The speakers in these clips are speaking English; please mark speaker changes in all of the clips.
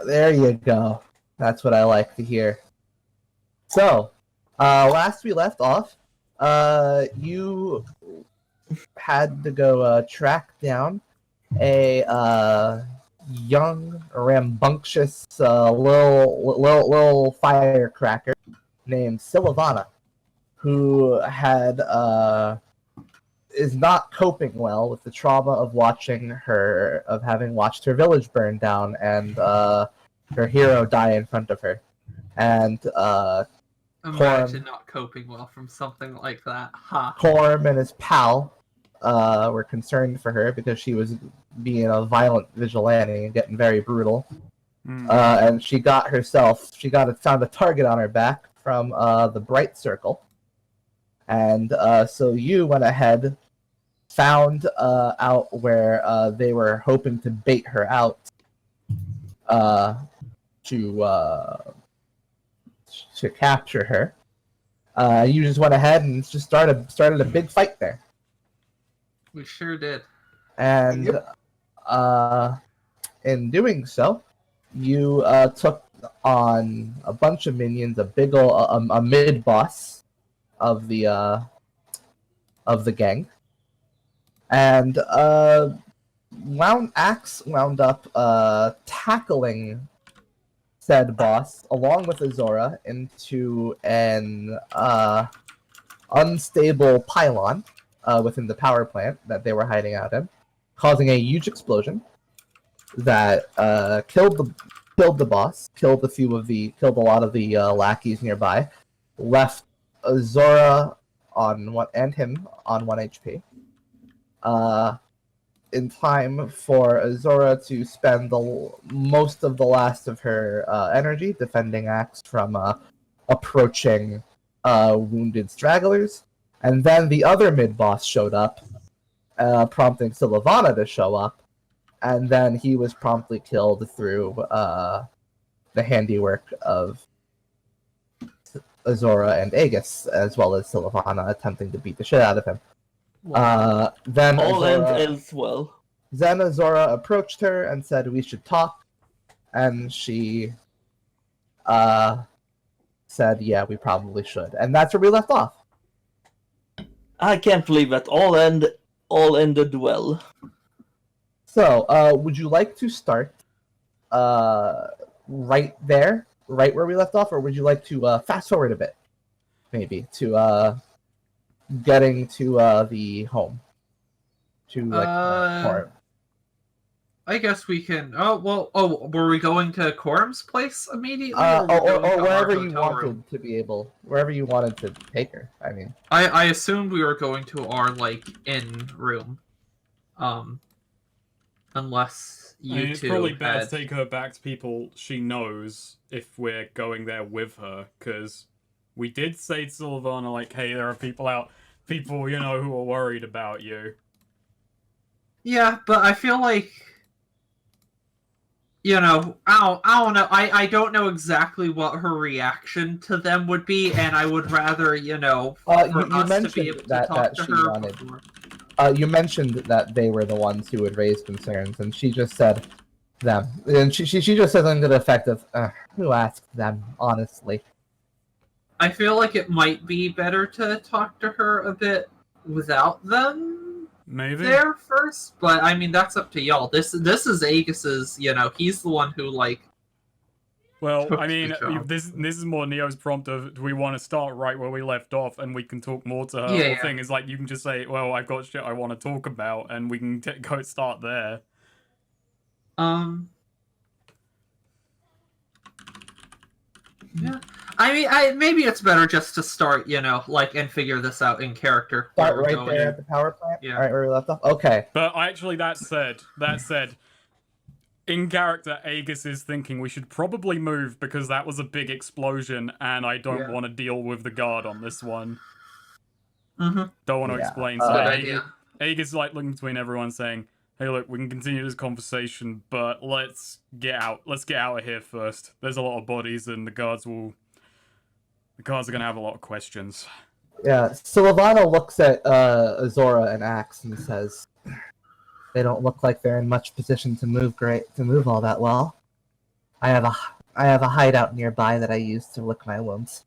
Speaker 1: There you go. That's what I like to hear. So, last we left off, you had to go track down a young, rambunctious little firecracker named Silvana, who had is not coping well with the trauma of having watched her village burn down and her hero die in front of her. And
Speaker 2: Imagine not coping well from something like that. Ha.
Speaker 1: Corm and his pal were concerned for her because she was being a violent vigilante and getting very brutal. And she found a target on her back from the Bright Circle. And so you went ahead, found out where they were hoping to bait her out to capture her. You just went ahead and just started a big fight there.
Speaker 2: We sure did.
Speaker 1: And in doing so, you took on a bunch of minions, a mid boss of the gang, and Axe wound up tackling said boss along with Azora into an unstable pylon within the power plant that they were hiding out in, causing a huge explosion that killed the boss, killed a lot of the lackeys nearby, left Azora and him on 1 HP. In time for Azora to spend most of the last of her energy defending Axe from approaching wounded stragglers. And then the other mid-boss showed up, prompting Silvana to show up, and then he was promptly killed through the handiwork of Azora and Aegis, as well as Silvana attempting to beat the shit out of him. Then Azora approached her and said we should talk, and she said, yeah, we probably should. And that's where we left off.
Speaker 3: I can't believe that all ended well.
Speaker 1: So, would you like to start right there, right where we left off, or would you like to fast forward a bit, maybe, to getting to the home? Corum.
Speaker 2: I guess we can. Were we going to Corum's place immediately?
Speaker 1: Or wherever you wanted to take her. I mean,
Speaker 2: I assumed we were going to our inn room, unless you
Speaker 4: it's
Speaker 2: two.
Speaker 4: Probably better to take her back to people she knows if we're going there with her, because we did say to Silvana, hey, there are people who are worried about you.
Speaker 2: Yeah, but I feel like, I don't know. I don't know exactly what her reaction to them would be, and I would rather,
Speaker 1: you mentioned you mentioned that they were the ones who would raise concerns, and she just said them. And she just said something to the effect of, who asked them, honestly.
Speaker 2: I feel like it might be better to talk to her a bit without them there first, but I mean, that's up to y'all. This is Aegis's, he's the one who,
Speaker 4: Well, I mean, this is more Neo's prompt of, do we want to start right where we left off and we can talk more to her?
Speaker 2: Yeah.
Speaker 4: The thing is, you can just say, well, I've got shit I want to talk about, and we can go start there.
Speaker 2: Yeah. I mean, maybe it's better just to start, and figure this out in character.
Speaker 1: Start right there at the power plant?
Speaker 2: Yeah.
Speaker 1: Right where we left off? Okay.
Speaker 4: But actually, that said, in character, Aegis is thinking we should probably move because that was a big explosion and I don't want to deal with the guard on this one.
Speaker 2: Mm-hmm.
Speaker 4: Don't want to explain. So Aegis is looking between everyone saying, hey, look, we can continue this conversation, but let's get out. Let's get out of here first. There's a lot of bodies and the guards are going to have a lot of questions.
Speaker 1: Yeah, Silvana looks at Azora and Axe and says, they don't look like they're in much position to move all that well. I have a hideout nearby that I use to lick my wounds.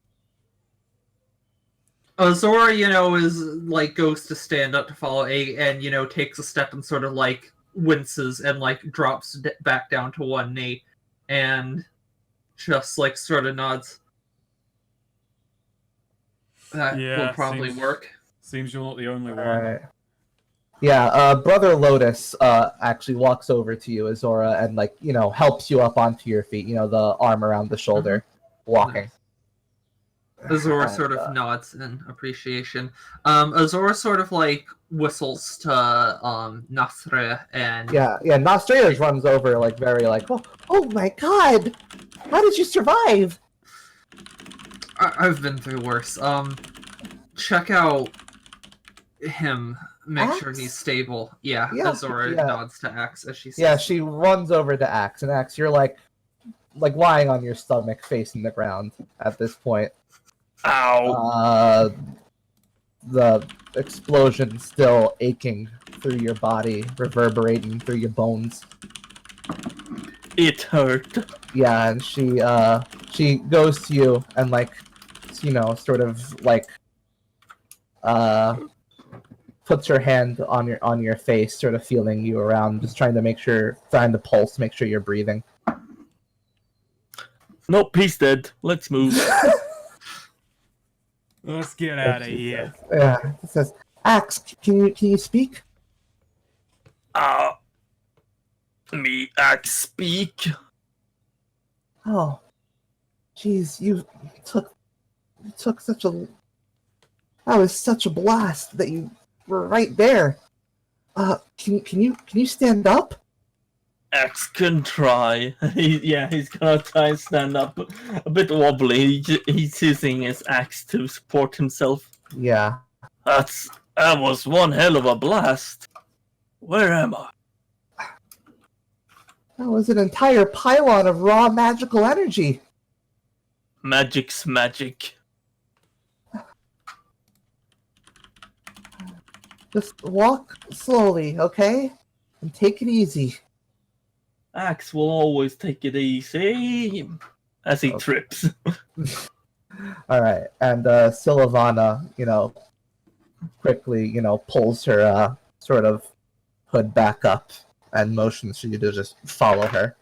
Speaker 2: Zora, is like goes to stand up to follow and takes a step and sort of like winces and like drops back down to one knee, and just like sort of nods. That will probably work.
Speaker 4: Seems you're not the only one.
Speaker 1: Alright. Yeah, Brother Lotus actually walks over to you, Azora, and like, helps you up onto your feet, the arm around the shoulder, walking.
Speaker 2: Azora sort of nods in appreciation. Azora sort of like whistles to Nasre and
Speaker 1: Yeah, Nostrius runs over like very like, oh my god! How did you survive?
Speaker 2: I've been through worse. Check out him. Make sure he's stable. Yeah, Azora nods to Axe as she says.
Speaker 1: Yeah, she runs over to Axe, and Axe, you're like lying on your stomach, facing the ground at this point.
Speaker 3: Ow!
Speaker 1: The explosion still aching through your body, reverberating through your bones.
Speaker 3: It hurt.
Speaker 1: Yeah, and she goes to you and like, sort of like, puts her hand on your face, sort of feeling you around, just trying to pulse, make sure you're breathing.
Speaker 3: Nope, he's dead. Let's move.
Speaker 4: Let's get out of here.
Speaker 1: Yeah, it says, Axe, can you speak?
Speaker 3: Me Axe speak.
Speaker 1: Oh, jeez, you took such a. That was such a blast that you were right there. Can you stand up?
Speaker 3: Axe can try. He's gonna try and stand up. A bit wobbly. He's using his axe to support himself.
Speaker 1: Yeah.
Speaker 3: That was one hell of a blast. Where am I?
Speaker 1: That was an entire pylon of raw magical energy.
Speaker 3: Magic's magic.
Speaker 1: Just walk slowly, okay? And take it easy.
Speaker 3: Axe will always take it easy. As he trips.
Speaker 1: Alright, and Sylvana, quickly, pulls her sort of hood back up and motions you to just follow her.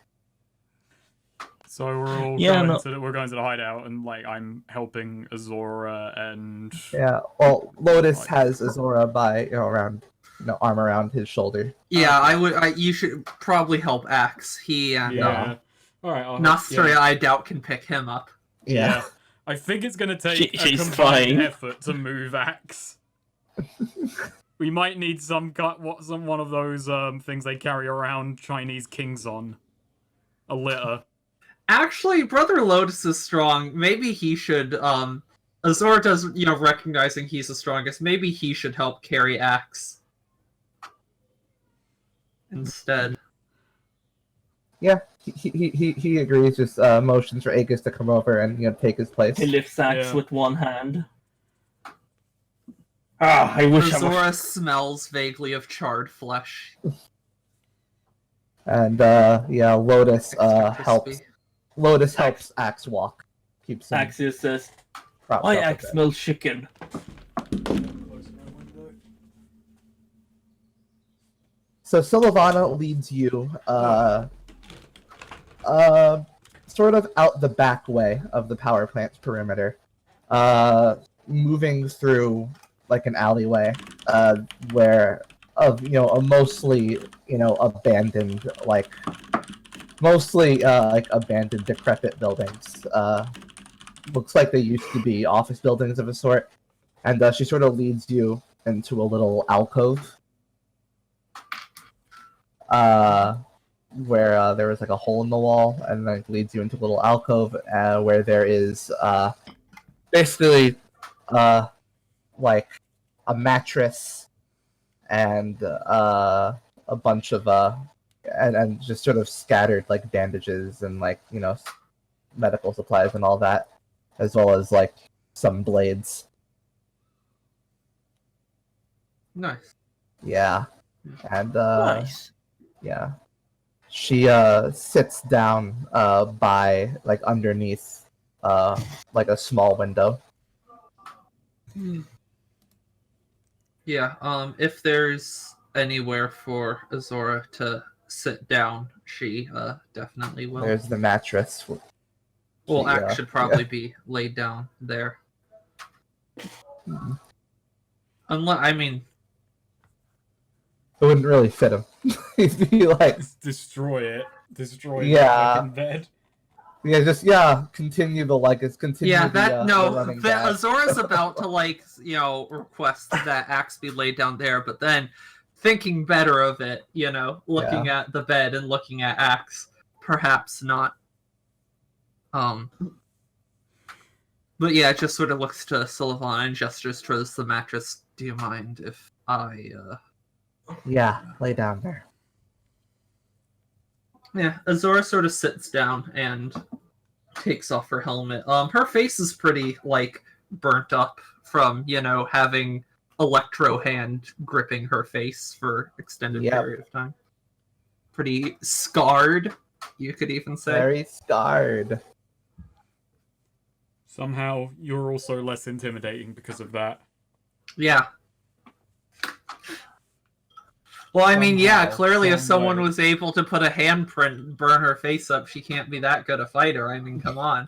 Speaker 4: So we're all we're going to the hideout, and like I'm helping Azora and
Speaker 1: Lotus has Azora by around arm around his shoulder.
Speaker 2: Yeah, you should probably help Axe. He and
Speaker 4: all right,
Speaker 2: Nostria, I doubt, can pick him up.
Speaker 4: Yeah. I think it's gonna take a combined
Speaker 3: trying.
Speaker 4: effort to move Axe. We might need one of those things they carry around Chinese kings on. A litter.
Speaker 2: Actually, Brother Lotus is strong. Maybe he should, Azora does, recognizing he's the strongest, maybe he should help carry Axe instead.
Speaker 1: Yeah, he agrees, just motions for Aegis to come over and, take his place.
Speaker 3: He lifts Axe with one hand. I wish
Speaker 2: Azora smells vaguely of charred flesh.
Speaker 1: And, Lotus helps. Lotus helps Axe walk. Keeps him.
Speaker 3: Axe says, "I Axe smells chicken."
Speaker 1: So Sylvana leads you, sort of out the back way of the power plant's perimeter, moving through like an alleyway, where a mostly abandoned abandoned, decrepit buildings. Looks like they used to be office buildings of a sort. And she sort of leads you into a little alcove. Where there was like a hole in the wall, and then leads you into a little alcove where there is basically like a mattress and a bunch of and just sort of scattered like bandages and like medical supplies and all that, as well as like some blades.
Speaker 2: Nice.
Speaker 1: Yeah. And
Speaker 3: Nice.
Speaker 1: yeah. she sits down by like underneath like a small window.
Speaker 2: Yeah, if there's anywhere for Azora to sit down, she definitely will.
Speaker 1: There's the mattress.
Speaker 2: Well,
Speaker 1: She,
Speaker 2: Axe should probably be laid down there. Unless, I mean,
Speaker 1: it wouldn't really fit him. He'd be like,
Speaker 4: Destroy it. Destroy
Speaker 1: Yeah.
Speaker 4: the fucking bed.
Speaker 1: continue the like it's continue.
Speaker 2: yeah,
Speaker 1: the,
Speaker 2: that
Speaker 1: the
Speaker 2: no,
Speaker 1: running gag.
Speaker 2: Azora's about to request that Axe be laid down there, but then thinking better of it, looking at the bed and looking at Axe, perhaps not. But yeah, it just sort of looks to Sylvan and gestures towards the mattress. Do you mind if I,
Speaker 1: Yeah, lay down there.
Speaker 2: Yeah, Azora sort of sits down and takes off her helmet. Her face is pretty, burnt up from, having Electro hand gripping her face for extended period of time. Pretty scarred, you could even say.
Speaker 1: Very scarred.
Speaker 4: Somehow, you're also less intimidating because of that.
Speaker 2: Yeah. Well, I mean, clearly if someone was able to put a handprint and burn her face up, she can't be that good a fighter. I mean, come on.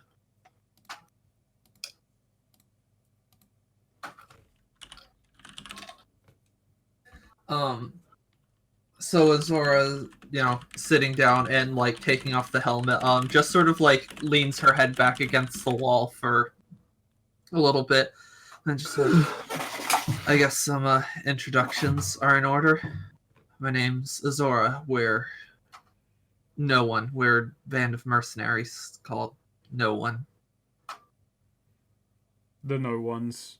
Speaker 2: So Azora, sitting down and, taking off the helmet, just sort of, leans her head back against the wall for a little bit. And just I guess some introductions are in order. My name's Azora. We're No One. We're a band of mercenaries called No One.
Speaker 4: The No Ones.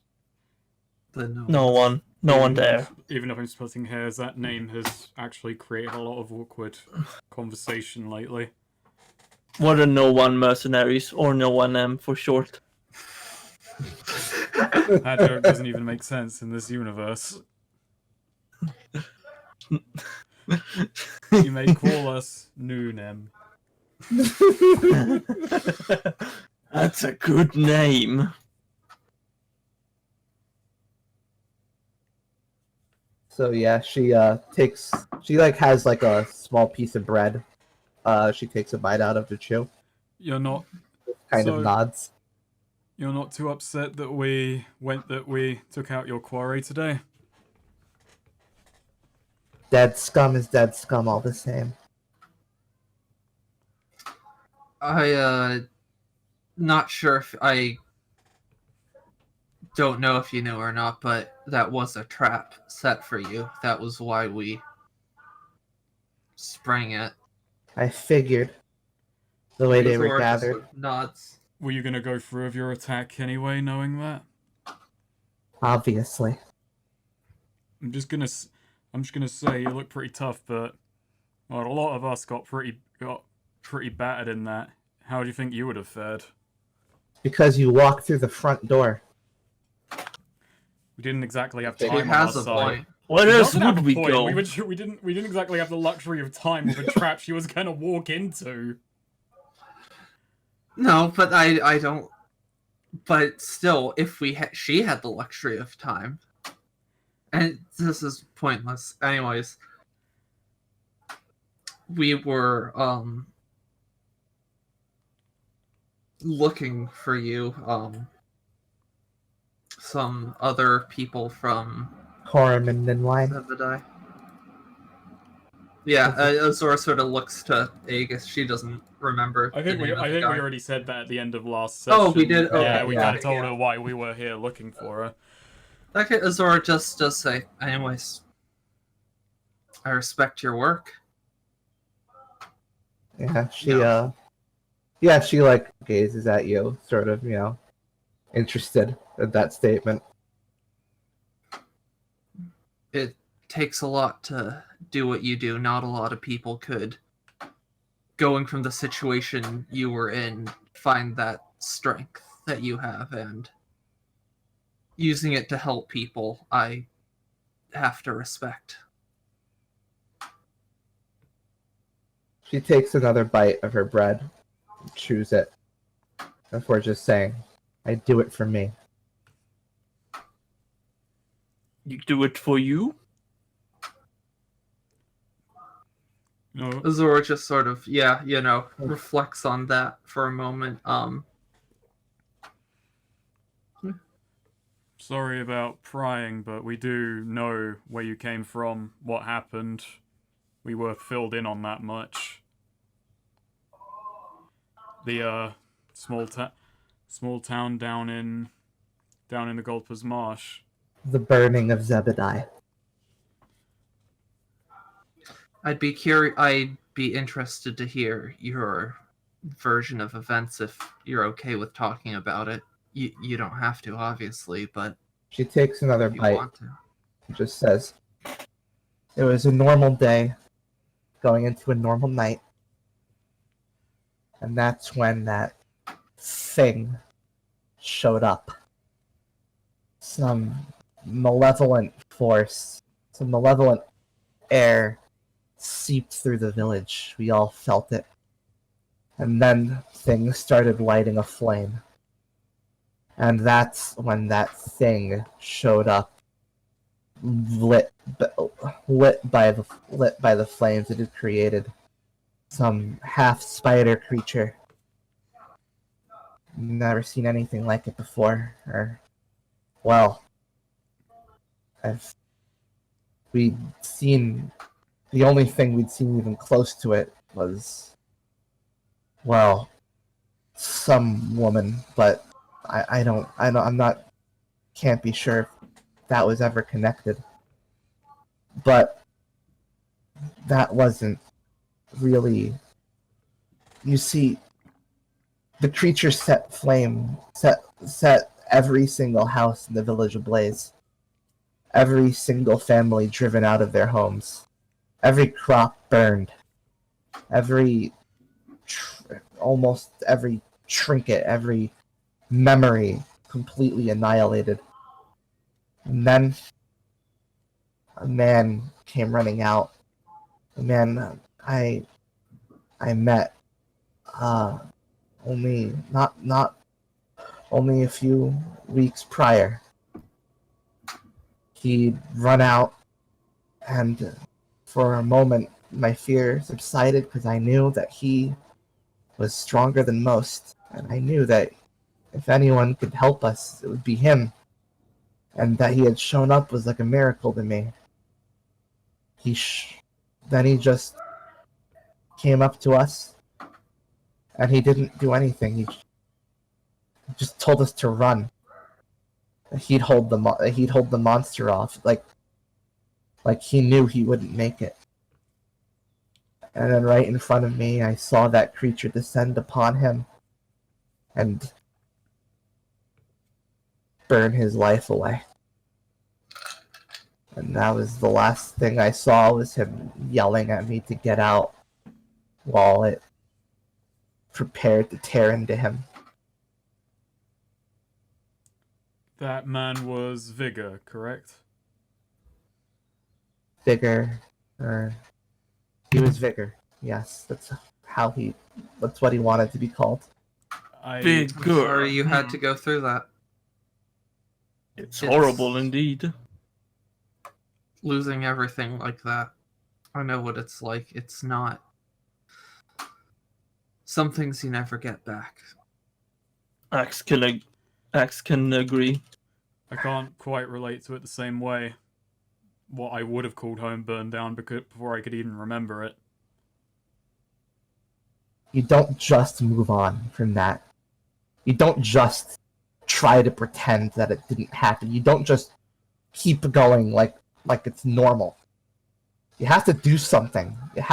Speaker 2: The
Speaker 3: No one. No one there.
Speaker 4: Even if I'm splitting hairs, that name has actually created a lot of awkward conversation lately.
Speaker 3: What are No One mercenaries, or No One M for short?
Speaker 4: That joke doesn't even make sense in this universe. You may call us Noonem.
Speaker 3: That's a good name.
Speaker 1: So yeah, she has like a small piece of bread. She takes a bite out of to chew.
Speaker 4: You're not
Speaker 1: Kind of nods.
Speaker 4: You're not too upset that we took out your quarry today?
Speaker 1: Dead scum is dead scum all the same.
Speaker 2: Not sure if I don't know if you knew or not, but that was a trap set for you. That was why we sprang it.
Speaker 1: I figured the way they were gathered.
Speaker 2: Nods.
Speaker 4: Were you gonna go through with your attack anyway, knowing that?
Speaker 1: Obviously.
Speaker 4: I'm just gonna say you look pretty tough, but a lot of us got pretty battered in that. How do you think you would have fared?
Speaker 1: Because you walked through the front door.
Speaker 4: We didn't exactly have time
Speaker 2: He
Speaker 4: on
Speaker 2: has
Speaker 4: our
Speaker 2: a
Speaker 4: side.
Speaker 2: point.
Speaker 3: Where else would we
Speaker 4: Point.
Speaker 3: go?
Speaker 4: We didn't exactly have the luxury of time with a trap she was gonna walk into.
Speaker 2: No, but I don't. But still, if she had the luxury of time, and this is pointless. Anyways, we were looking for you. Some other people from
Speaker 1: Corum and Ninline.
Speaker 2: Zebedee. Yeah, Azora sort of looks to Aegis. She doesn't remember.
Speaker 4: I think we
Speaker 2: guy.
Speaker 4: already said that at the end of last session.
Speaker 2: Oh, we did? Okay,
Speaker 4: Yeah, we kind of told
Speaker 2: yeah.
Speaker 4: her why we were here looking for her.
Speaker 2: Okay, Azora just does say, anyways, I respect your work.
Speaker 1: Yeah, she like gazes at you, sort of, interested in that statement.
Speaker 2: It takes a lot to do what you do. Not a lot of people could, going from the situation you were in, find that strength that you have, and using it to help people, I have to respect.
Speaker 1: She takes another bite of her bread, chews it, before just saying, I do it for me.
Speaker 3: You do it for you?
Speaker 4: No.
Speaker 2: Azora just sort of, reflects on that for a moment.
Speaker 4: Sorry about prying, but we do know where you came from, what happened. We were filled in on that much. The small town down in the Gulper's Marsh.
Speaker 1: The burning of Zebediah.
Speaker 2: I'd be interested to hear your version of events if you're okay with talking about it. You don't have to, obviously, but
Speaker 1: She takes another
Speaker 2: if you
Speaker 1: bite.
Speaker 2: want to.
Speaker 1: Just says, it was a normal day, going into a normal night, and that's when that thing showed up. Some malevolent force, some malevolent air seeped through the village. We all felt it. And then things started lighting a flame. And that's when that thing showed up, lit by the flames it had created. Some half spider creature. Never seen anything like it before. We'd seen, the only thing we'd seen even close to it was, some woman, but I'm not, can't be sure if that was ever connected. But that wasn't really, you see, the creature set every single house in the village ablaze. Every single family driven out of their homes. Every crop burned. Almost every trinket, every memory completely annihilated. And then a man came running out. A man I met only a few weeks prior. He'd run out, and for a moment my fear subsided because I knew that he was stronger than most, and I knew that if anyone could help us, it would be him. And that he had shown up was like a miracle to me. Then he just came up to us, and he didn't do anything. He just told us to run. He'd hold the monster off, like he knew he wouldn't make it. And then right in front of me, I saw that creature descend upon him and burn his life away. And that was the last thing I saw, was him yelling at me to get out while it prepared to tear into him.
Speaker 4: That man was Vigor, correct?
Speaker 1: Vigor, he was Vigor. Yes, that's what he wanted to be called.
Speaker 3: Vigor.
Speaker 2: Sorry you had to go through that.
Speaker 3: It's horrible indeed.
Speaker 2: Losing everything like that. I know what it's like. It's not. Some things you never get back.
Speaker 3: Axe can agree.
Speaker 4: I can't quite relate to it the same way. What I would have called home burned down before I could even remember it.
Speaker 1: You don't just move on from that. You don't just try to pretend that it didn't happen. You don't just keep going like it's normal. You have to do something. It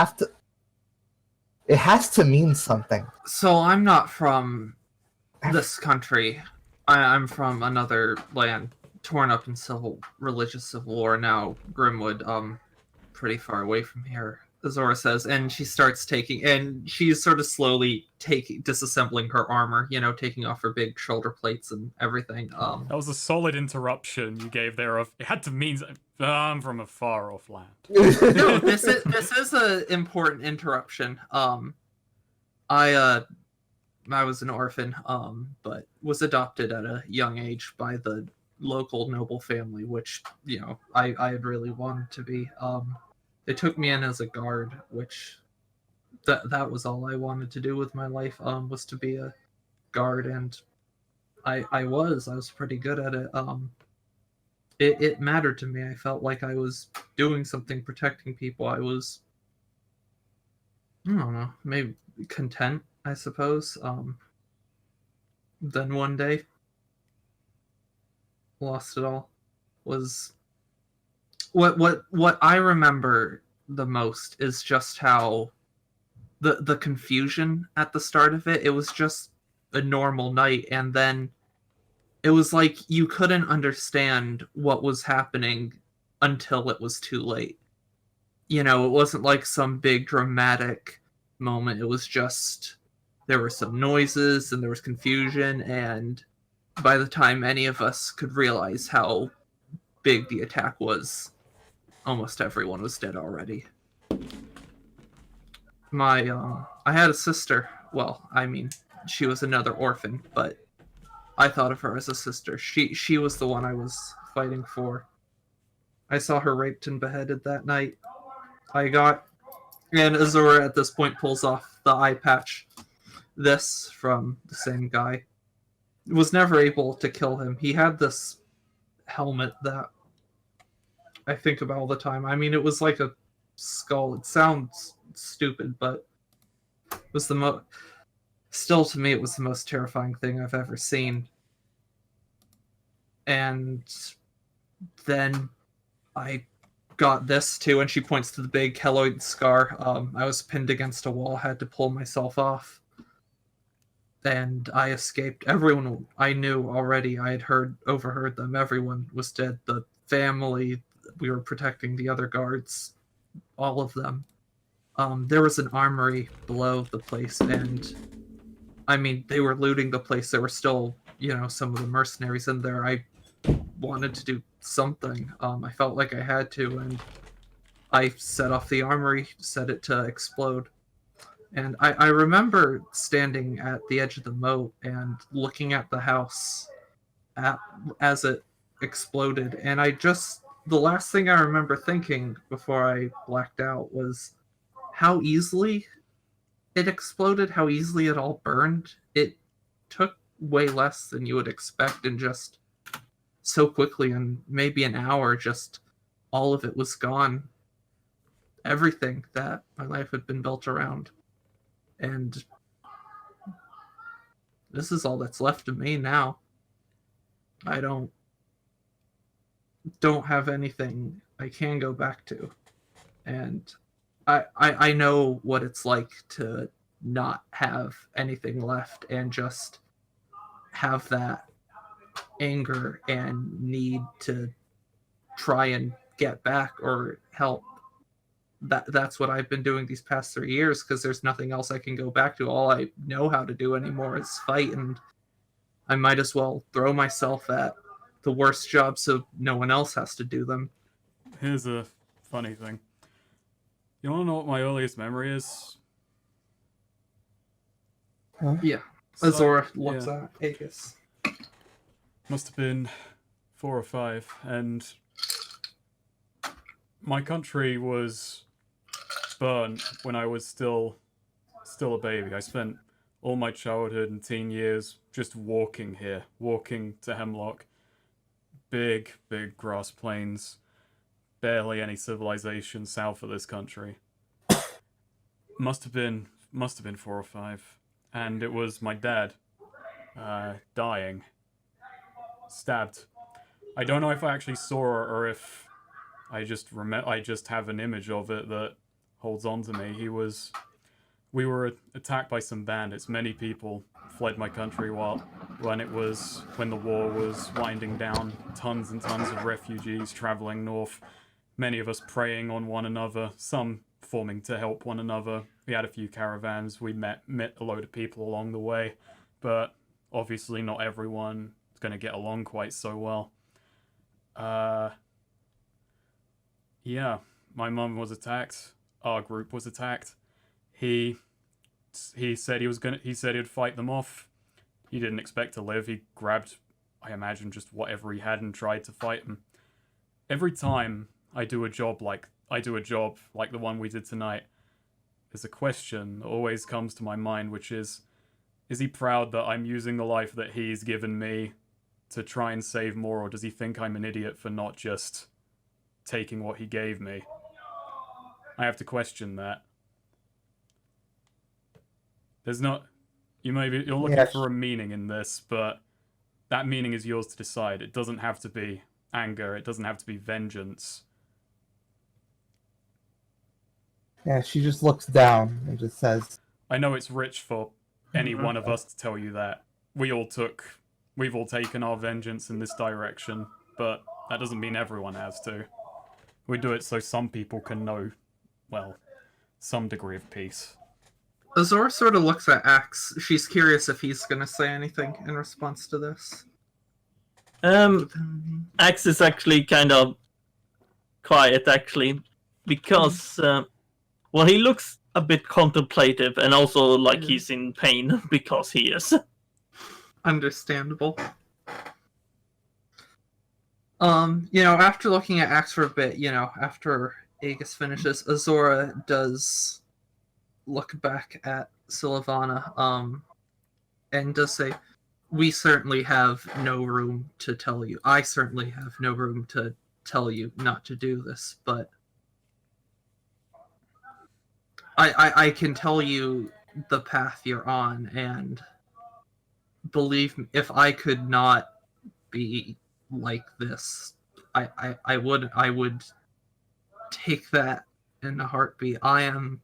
Speaker 1: has to mean something.
Speaker 2: So I'm not from this country. I'm from another land torn up in religious civil war. Now Grimwood, pretty far away from here. Azora says, and she starts and she's sort of slowly disassembling her armor, taking off her big shoulder plates and everything.
Speaker 4: That was a solid interruption you gave there. It had to mean I'm from a far off land.
Speaker 2: No, this is an important interruption. I was an orphan, but was adopted at a young age by the local noble family, which I had really wanted to be. They took me in as a guard, which that was all I wanted to do with my life, was to be a guard, and I was pretty good at it. It mattered to me. I felt like I was doing something, protecting people. I was, I don't know, maybe content, I suppose. Then one day, lost it all. Was what I remember the most is just how the confusion at the start of it. It was just a normal night, and then it was like you couldn't understand what was happening until it was too late. It wasn't like some big dramatic moment. It was just there were some noises and there was confusion, and by the time any of us could realize how big the attack was, almost everyone was dead already. I had a sister. Well, I mean, she was another orphan, but I thought of her as a sister. She was the one I was fighting for. I saw her raped and beheaded that night. And Azora at this point pulls off the eye patch. This from the same guy. Was never able to kill him. He had this helmet that I think about all the time. I mean, it was like a skull. It sounds stupid, but it was still to me, it was the most terrifying thing I've ever seen. And then I got this too, and she points to the big keloid scar. I was pinned against a wall, had to pull myself off. And I escaped. Everyone I knew already, I had overheard them. Everyone was dead. The family, we were protecting the other guards, all of them. There was an armory below the place, and I mean, they were looting the place. There were still, some of the mercenaries in there. I wanted to do something. I felt like I had to, and I set off the armory, set it to explode. And I remember standing at the edge of the moat and looking at the house as it exploded. And the last thing I remember thinking before I blacked out was how easily it exploded, how easily it all burned. It took way less than you would expect, and just so quickly, in maybe an hour, just all of it was gone. Everything that my life had been built around. And this is all that's left of me now. I don't have anything I can go back to. And I know what it's like to not have anything left and just have that anger and need to try and get back or help. That's what I've been doing these past 3 years, because there's nothing else I can go back to. All I know how to do anymore is fight, and I might as well throw myself at the worst job so no one else has to do them.
Speaker 4: Here's a funny thing. You want to know what my earliest memory is?
Speaker 1: Huh?
Speaker 2: Yeah. Azora looks at Aegis.
Speaker 4: Must have been 4 or 5, and my country was burnt when I was still a baby. I spent all my childhood and teen years just walking to Hemlock. Big grass plains. Barely any civilization south of this country. Must have been 4 or 5. And it was my dad dying. Stabbed. I don't know if I actually saw it or if I just have an image of it that holds on to me. We were attacked by some bandits. Many people fled my country when the war was winding down. Tons and tons of refugees traveling north. Many of us preying on one another. Some forming to help one another. We had a few caravans. We met a load of people along the way, but obviously not everyone is going to get along quite so well. Yeah, my mum was attacked. Our group was attacked. He said he said he'd fight them off. He didn't expect to live. He grabbed, I imagine, just whatever he had and tried to fight them. Every time I do a job like the one we did tonight, there's a question that always comes to my mind, which is he proud that I'm using the life that he's given me to try and save more, or does he think I'm an idiot for not just taking what he gave me? I have to question that. There's not... you're looking for a meaning in this, but that meaning is yours to decide. It doesn't have to be anger. It doesn't have to be vengeance.
Speaker 1: Yeah, she just looks down and just says,
Speaker 4: I know it's rich for any one of us to tell you that. We've all taken our vengeance in this direction, but that doesn't mean everyone has to. We do it so some people can know, well, some degree of peace.
Speaker 2: Azora sort of looks at Axe. She's curious if he's going to say anything in response to this.
Speaker 3: Axe is actually kind of quiet, actually, because, well, he looks a bit contemplative and also like he's in pain because he is.
Speaker 2: Understandable. After looking at Axe for a bit, after Aegis finishes, Azora does look back at Sylvana, and does say, we certainly have no room to tell you. I certainly have no room to tell you not to do this, but I can tell you the path you're on, and believe me, if I could not be like this, I would take that in a heartbeat. I'm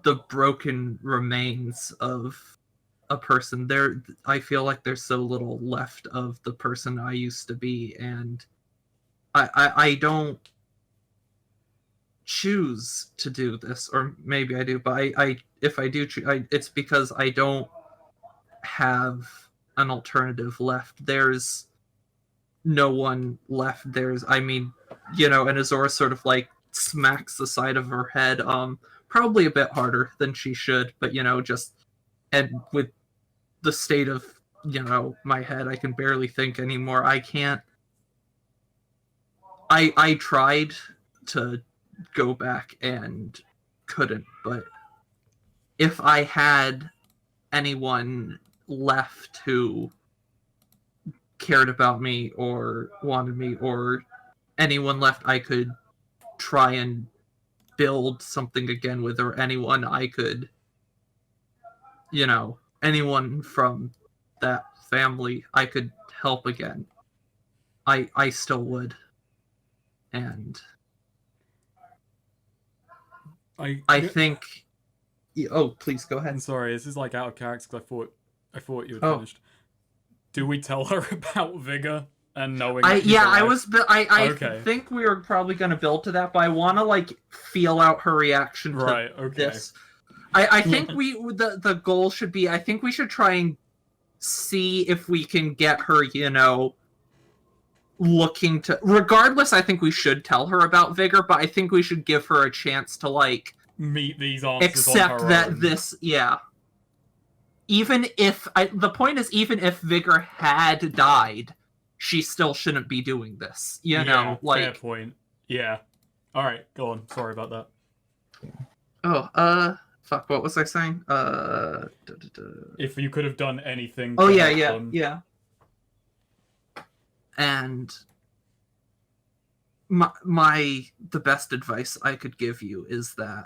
Speaker 2: the broken remains of a person. I feel like there's so little left of the person I used to be, and I don't choose to do this, or maybe I do, but if I do choose, it's because I don't have an alternative left. There's no one left. And Azora sort of like smacks the side of her head, probably a bit harder than she should, but and with the state of my head, I can barely think anymore. I can't. I tried to go back and couldn't, but if I had anyone left who cared about me or wanted me, or anyone left I could try and build something again with, or anyone I could, anyone from that family I could help again, I still would. And I think... Oh, please go ahead.
Speaker 4: I'm sorry, this is like out of character because I thought you had finished. Do we tell her about Vigor and knowing?
Speaker 2: I think we were probably going to build to that, but I want to feel out her reaction to this. I think the goal should be, I think we should try and see if we can get her, looking to... Regardless, I think we should tell her about Vigor, but I think we should give her a chance to,
Speaker 4: meet these answers
Speaker 2: accept
Speaker 4: on her
Speaker 2: that
Speaker 4: own.
Speaker 2: Even if... the point is, even if Vigor had died, she still shouldn't be doing this.
Speaker 4: Fair point. Yeah. Alright, go on. Sorry about that.
Speaker 2: Fuck, what was I saying?
Speaker 4: If you could have done anything...
Speaker 2: Yeah. And the best advice I could give you is that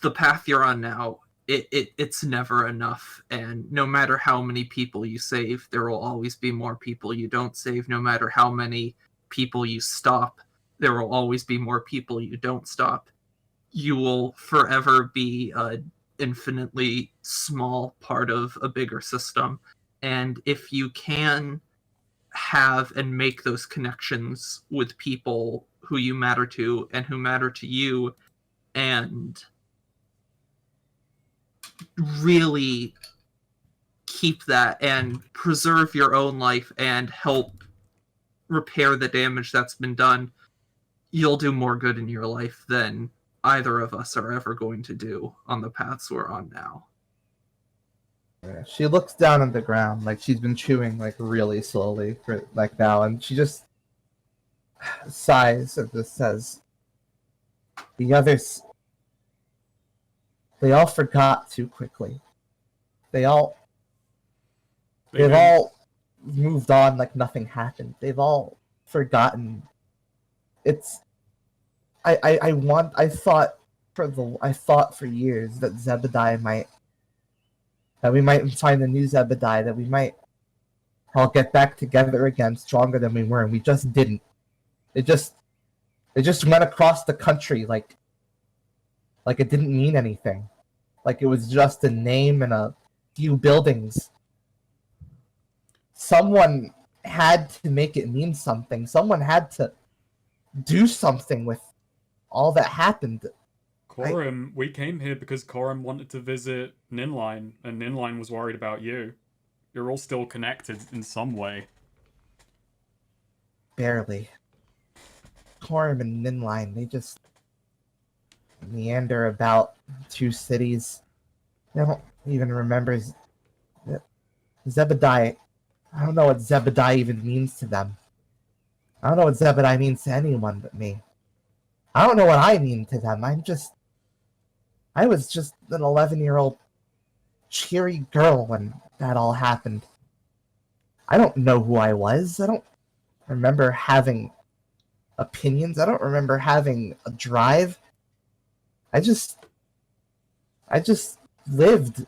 Speaker 2: the path you're on now, it's never enough, and no matter how many people you save, there will always be more people you don't save. No matter how many people you stop, there will always be more people you don't stop. You will forever be an infinitely small part of a bigger system, and if you can have and make those connections with people who you matter to and who matter to you, and really keep that and preserve your own life and help repair the damage that's been done, you'll do more good in your life than either of us are ever going to do on the paths we're on now.
Speaker 1: She looks down at the ground, like she's been chewing like really slowly for like now, and she just sighs and just says, "The others, they all forgot too quickly. They've all moved on like nothing happened. They've all forgotten. It's I thought for years that we might find a new Zebediah, that we might all get back together again, stronger than we were, and we just didn't. It just went across the country like it didn't mean anything. Like it was just a name and a few buildings. Someone had to make it mean something. Someone had to do something with all that happened."
Speaker 4: Corum, we came here because Corum wanted to visit Ninline, and Ninline was worried about you. You're all still connected in some way.
Speaker 1: Barely. Corum and Ninline, they just meander about two cities. I don't even remember Zebediah. I don't know what Zebediah even means to them. I don't know what Zebediah means to anyone but me. I don't know what I mean to them. I was just an 11-year-old cheery girl when that all happened. I don't know who I was. I don't remember having opinions. I don't remember having a drive. I just lived.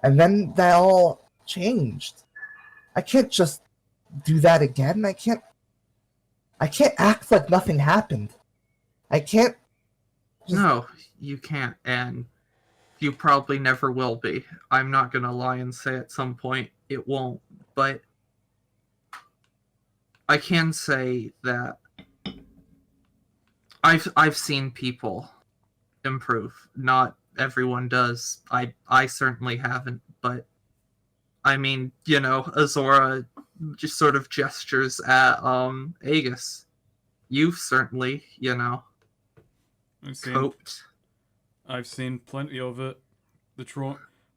Speaker 1: And then that all changed. I can't just do that again. I can't act like nothing happened. I can't.
Speaker 2: No, you can't, and you probably never will be. I'm not gonna lie and say at some point it won't, but I can say that I've seen people improve. Not everyone does. I certainly haven't, but I mean, Azora just sort of gestures at Aegis. You've certainly, coped.
Speaker 4: I've seen plenty of it.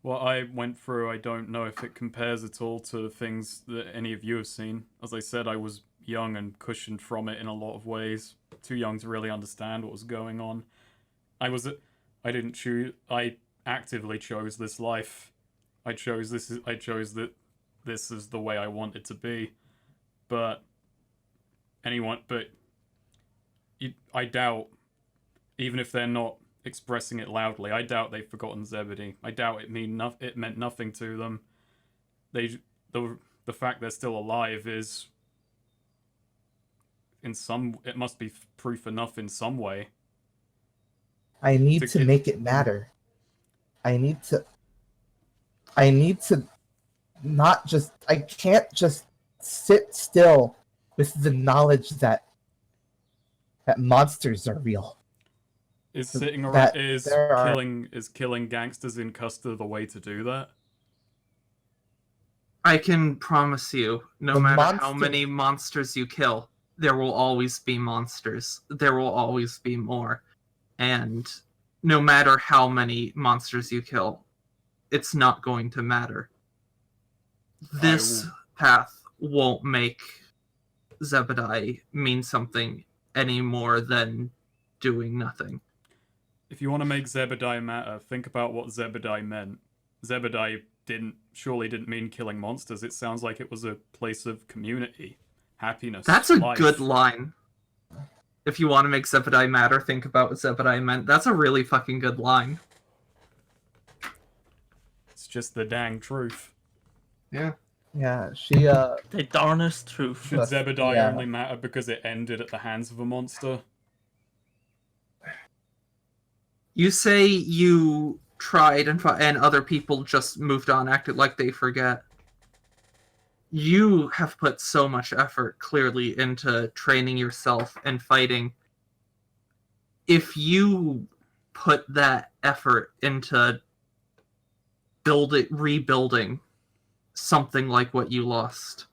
Speaker 4: What I went through, I don't know if it compares at all to things that any of you have seen. As I said, I was young and cushioned from it in a lot of ways. Too young to really understand what was going on. I actively chose this life. I chose that this is the way I want it to be. But I doubt, even if they're not expressing it loudly, I doubt they've forgotten Zebedee. I doubt it meant nothing to them. The fact they're still alive is it must be proof enough in some way.
Speaker 1: I need to make it matter. I need to not just. I can't just sit still with the knowledge that monsters are real.
Speaker 4: Is killing gangsters in custody the way to do that?
Speaker 2: I can promise you, no matter how many monsters you kill, there will always be monsters. There will always be more. And no matter how many monsters you kill, it's not going to matter. This path won't make Zebediah mean something any more than doing nothing.
Speaker 4: If you want to make Zebediah matter, think about what Zebediah meant. Zebediah surely didn't mean killing monsters. It sounds like it was a place of community, happiness.
Speaker 2: That's a good line. If you want to make Zebediah matter, think about what Zebediah meant. That's a really fucking good line.
Speaker 4: It's just the dang truth.
Speaker 2: Yeah.
Speaker 1: Yeah,
Speaker 3: the darnest truth.
Speaker 4: Should Zebediah only matter because it ended at the hands of a monster?
Speaker 2: You say you tried and other people just moved on, acted like they forget. you have put so much effort clearly into training yourself and fighting. If you put that effort into rebuilding something like what you lost,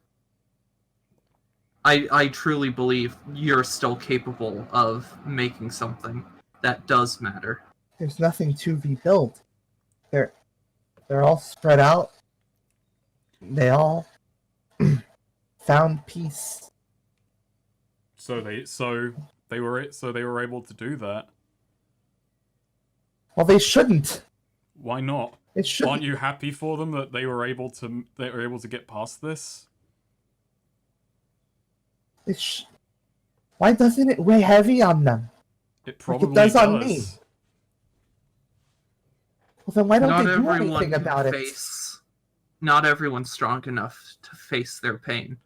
Speaker 2: I truly believe you're still capable of making something that does matter.
Speaker 1: There's nothing to rebuild. They're all spread out. They all found peace.
Speaker 4: So they were able to do that.
Speaker 1: Well, they shouldn't.
Speaker 4: Why not?
Speaker 1: It shouldn't.
Speaker 4: Aren't you happy for them that they were able to get past this?
Speaker 1: Why doesn't it weigh heavy on them?
Speaker 4: It probably
Speaker 1: does on me. Well, then why don't
Speaker 2: Not
Speaker 1: they do
Speaker 2: everyone
Speaker 1: anything
Speaker 2: can
Speaker 1: about it?
Speaker 2: Not everyone's strong enough to face their pain.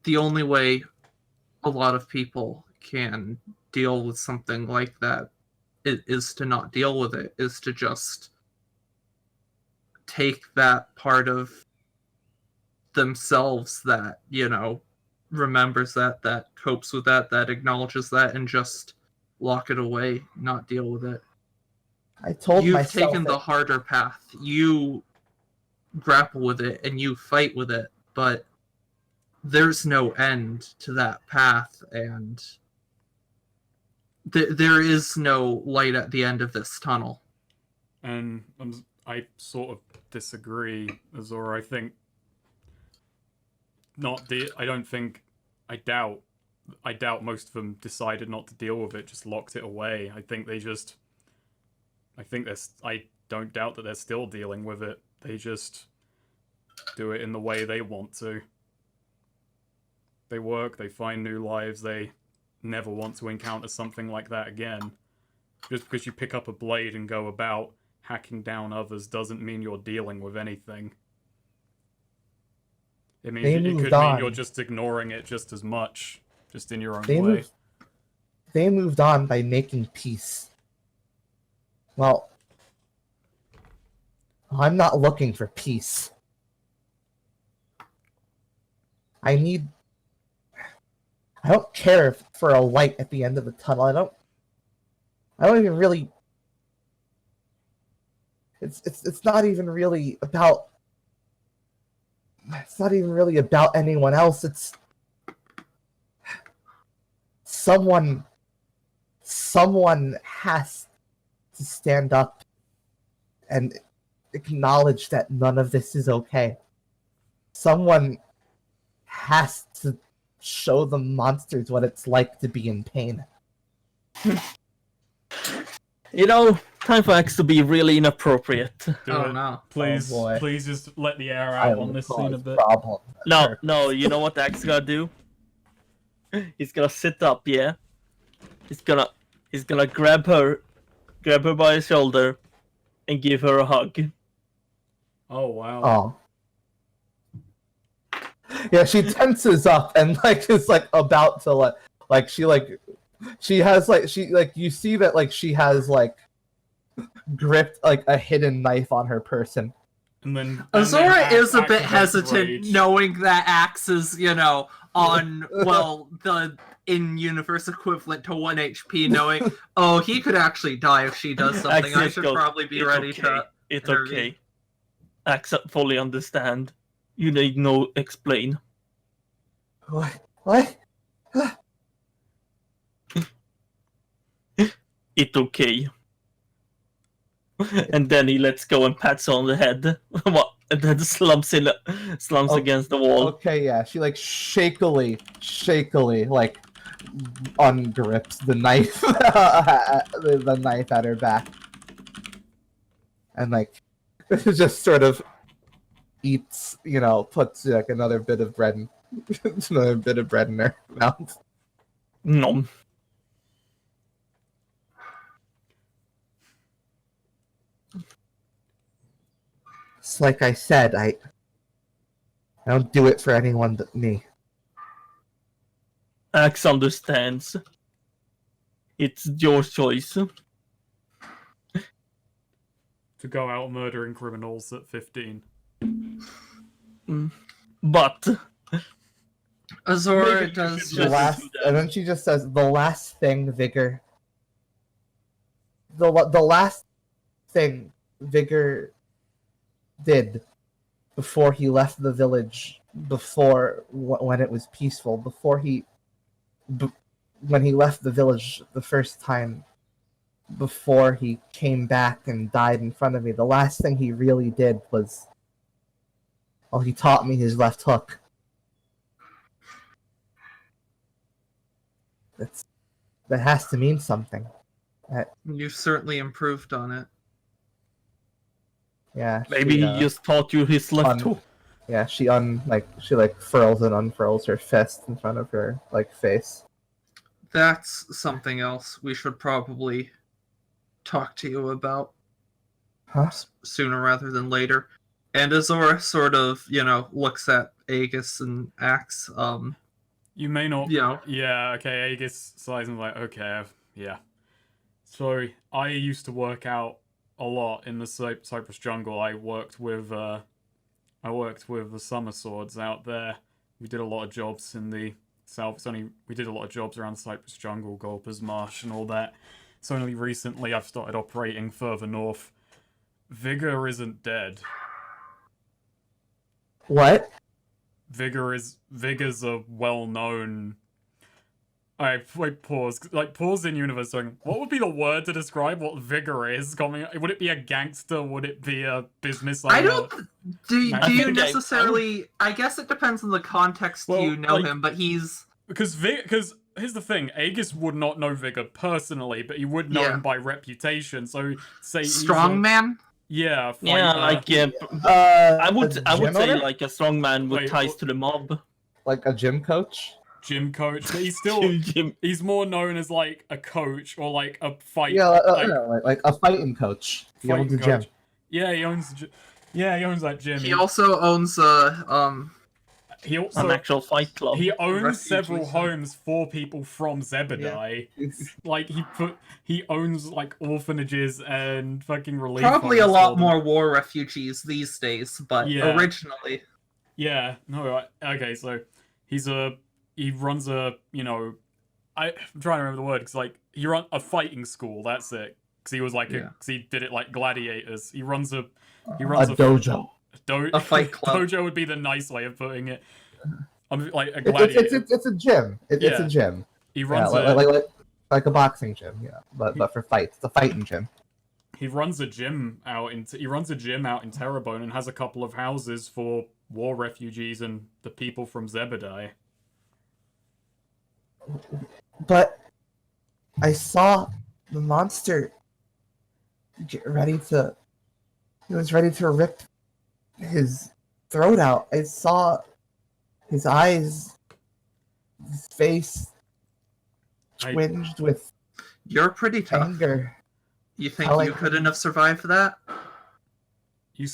Speaker 2: The only way a lot of people can deal with something like that is to not deal with it, is to just take that part of themselves that, remembers that copes with that acknowledges that, and just lock it away, not deal with it.
Speaker 1: I told
Speaker 2: You've
Speaker 1: myself
Speaker 2: taken the harder path. You grapple with it and you fight with it, but there's no end to that path, and there is no light at the end of this tunnel.
Speaker 4: And I sort of disagree, Azora. I doubt most of them decided not to deal with it, just locked it away. I don't doubt that they're still dealing with it. They just do it in the way they want to. They work, they find new lives, they never want to encounter something like that again. Just because you pick up a blade and go about hacking down others doesn't mean you're dealing with anything. It means it could mean you're just ignoring it just as much, just in your own way.
Speaker 1: They moved on by making peace. Well, I'm not looking for peace. I don't care for a light at the end of the tunnel. I don't even really. It's not even really about. It's not even really about anyone else. It's someone has to stand up and acknowledge that none of this is okay. Someone has to show the monsters what it's like to be in pain.
Speaker 3: Time for X to be really inappropriate.
Speaker 2: No.
Speaker 4: Please just let the air out on this scene a bit.
Speaker 3: No, you know what X gotta do? He's gonna sit up, yeah? He's gonna grab her by his shoulder and give her a hug.
Speaker 4: Oh, wow.
Speaker 1: Oh. Yeah, she tenses up and is about to you see that she has gripped a hidden knife on her person.
Speaker 4: And then
Speaker 2: Azora is a bit hesitant knowing that Axe is, on the in-universe equivalent to 1 HP, knowing he could actually die if she does something. I should probably be ready to
Speaker 3: It's
Speaker 2: intervene.
Speaker 3: okay. Axe fully understand. You need no explain.
Speaker 1: What?
Speaker 3: It's okay. And then he lets go and pats her on the head. And then slumps against the wall.
Speaker 1: Okay, yeah. She shakily ungrips the knife, the knife at her back, and just sort of eats, puts another bit of bread in her mouth.
Speaker 3: Nom.
Speaker 1: It's like I said, I don't do it for anyone but me.
Speaker 3: Axe understands. It's your choice.
Speaker 4: To go out murdering criminals at 15.
Speaker 3: But
Speaker 2: Azora
Speaker 3: Maybe
Speaker 2: does
Speaker 3: you should
Speaker 1: The
Speaker 2: just...
Speaker 1: last, and then she just says, "The last thing, Vigor. The last thing Vigor did before he left the village, when it was peaceful, when he left the village the first time, before he came back and died in front of me, the last thing he really did was, well, he taught me his left hook. That has to mean something.
Speaker 2: You've certainly improved on it.
Speaker 1: Yeah.
Speaker 3: maybe he just taught you his left hook.
Speaker 1: Yeah, she furls and unfurls her fist in front of her face.
Speaker 2: That's something else we should probably talk to you about.
Speaker 1: Huh?
Speaker 2: Sooner rather than later. And Azora sort of, looks at Aegis and acts,
Speaker 4: You may not...
Speaker 2: Yeah.
Speaker 4: Yeah, okay, Aegis sighs and like, okay, yeah. So, I used to work out a lot in the Cypress jungle. I worked with the Summer Swords out there. We did a lot of jobs in the south. We did a lot of jobs around Cypress jungle, Gulper's Marsh and all that. It's only recently I've started operating further north. Vigor isn't dead.
Speaker 1: What?
Speaker 4: Vigor's a well-known... Alright, wait, pause. Pause in universe. What would be the word to describe what Vigor is? Would it be a gangster? Would it be a business owner?
Speaker 2: I don't... Do you
Speaker 3: think
Speaker 2: necessarily... I guess it depends on the context you know him, but he's...
Speaker 4: Because here's the thing, Aegis would not know Vigor personally, but he would know him by reputation, so say
Speaker 2: Strongman?
Speaker 4: Yeah, fighter.
Speaker 3: Yeah, I would say like a strong man with ties to the mob.
Speaker 1: Like a gym coach?
Speaker 4: Gym coach, but he's still he's more known as like a coach or like a fight.
Speaker 1: Yeah, like a fighting coach. He owns a gym.
Speaker 4: Yeah, he owns that gym.
Speaker 2: He also owns
Speaker 3: an actual fight club.
Speaker 4: He owns several homes for people from Zebedee. Yeah. Like he owns like orphanages and fucking relief.
Speaker 2: Probably a lot more war refugees these days, but originally.
Speaker 4: Yeah. No. Okay. So he runs a I'm trying to remember the word because he runs a fighting school. That's it. Because he was because he did it like gladiators. He runs a
Speaker 1: dojo.
Speaker 2: A fight club.
Speaker 4: Dojo would be the nice way of putting it. Like a gladiator.
Speaker 1: It's a gym. It's a gym.
Speaker 4: He runs
Speaker 1: like a boxing gym, but for fights. It's a fighting gym.
Speaker 4: He runs a gym out in Terrebonne and has a couple of houses for war refugees and the people from Zebedee.
Speaker 1: But I saw the monster get ready to. He was ready to rip his throat out. I saw his eyes, his face twinged with.
Speaker 2: You're pretty tough.
Speaker 1: Anger.
Speaker 2: You think you couldn't have survived that?
Speaker 4: You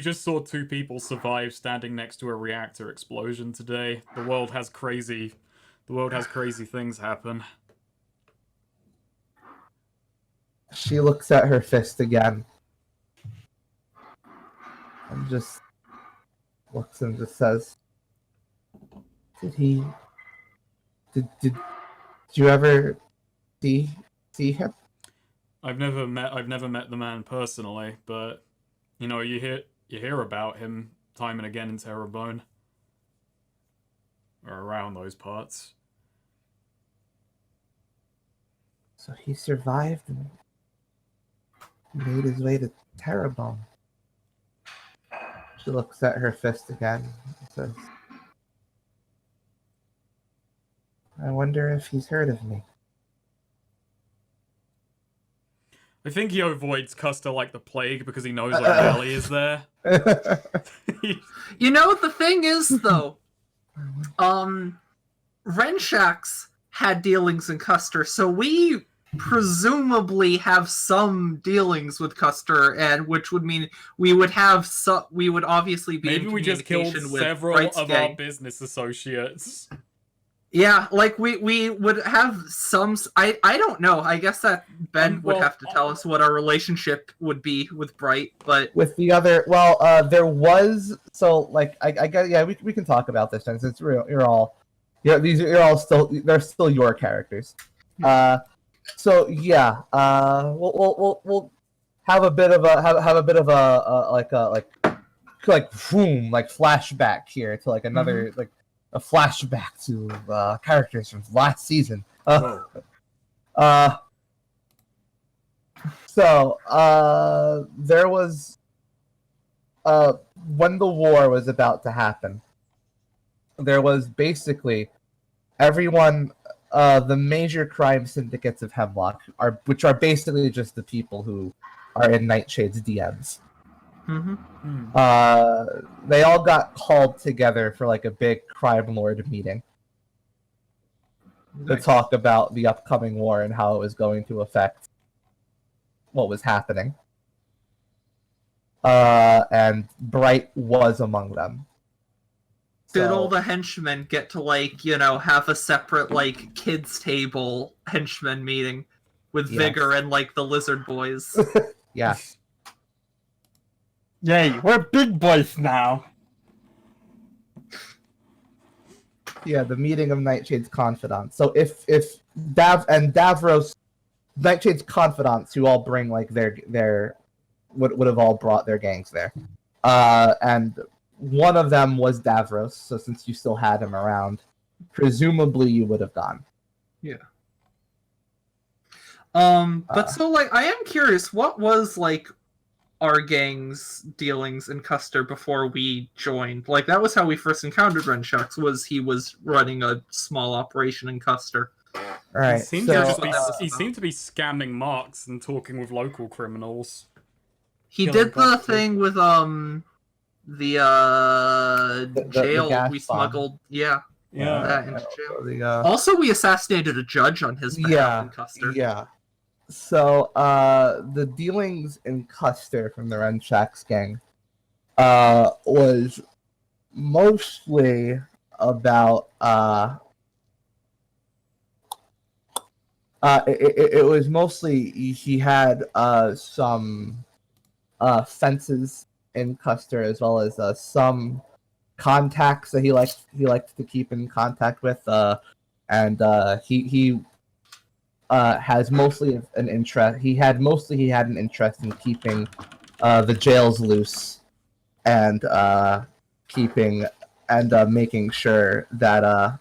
Speaker 4: just saw two people survive standing next to a reactor explosion today. The world has crazy things happen.
Speaker 1: She looks at her fist again. And just looks and just says, Did you ever see him?
Speaker 4: I've never met the man personally, but you hear about him time and again in Terrebonne. Or around those parts.
Speaker 1: So he survived and made his way to Terrebonne. She looks at her fist again and says, I wonder if he's heard of me.
Speaker 4: I think he avoids Custer like the plague because he knows O'Malley is there.
Speaker 2: The thing is, though, Renshax had dealings in Custer, so we presumably have some dealings with Custer, and which would mean we would obviously be
Speaker 4: Maybe
Speaker 2: in
Speaker 4: we just killed
Speaker 2: with
Speaker 4: several
Speaker 2: Wright's
Speaker 4: of
Speaker 2: gang.
Speaker 4: our business associates.
Speaker 2: Yeah, like we would have some. I don't know. I guess that Ben would have to tell us what our relationship would be with Bright, but
Speaker 1: with the other, there was like I guess we can talk about this since it's real. You're all still they're still your characters. So yeah, we'll have a bit of a flashback here to like another a flashback to characters from last season. So there was when the war was about to happen, there was basically everyone. The major crime syndicates of Hemlock which are basically just the people who are in Nightshade's DMs. They all got called together for like a big crime lord meeting to talk about the upcoming war and how it was going to affect what was happening. And Bright was among them.
Speaker 2: Did all the henchmen get to have a separate kids table henchman meeting with Vigor and the lizard boys?
Speaker 1: Yeah.
Speaker 3: Yay, we're big boys now.
Speaker 1: Yeah, the meeting of Nightshade's confidants. So if Davros, Nightshade's confidants, who all bring their would have all brought their gangs there, and one of them was Davros. So since you still had him around, presumably you would have gone.
Speaker 2: Yeah. But so I am curious, what was our gang's dealings in Custer before we joined? That was how we first encountered Renshucks, was he was running a small operation in Custer.
Speaker 1: Right.
Speaker 4: He seemed to be scamming marks and talking with local criminals.
Speaker 2: He did the thing with the jail we smuggled. Yeah. That into jail. Also, we assassinated a judge on his behalf in Custer.
Speaker 1: Yeah. So, the dealings in Custer from the Renshucks gang was mostly about it was mostly he had some fences in Custer, as well as some contacts that he liked to keep in contact with, and he has mostly an interest. He had an interest in keeping the jails loose and keeping and making sure that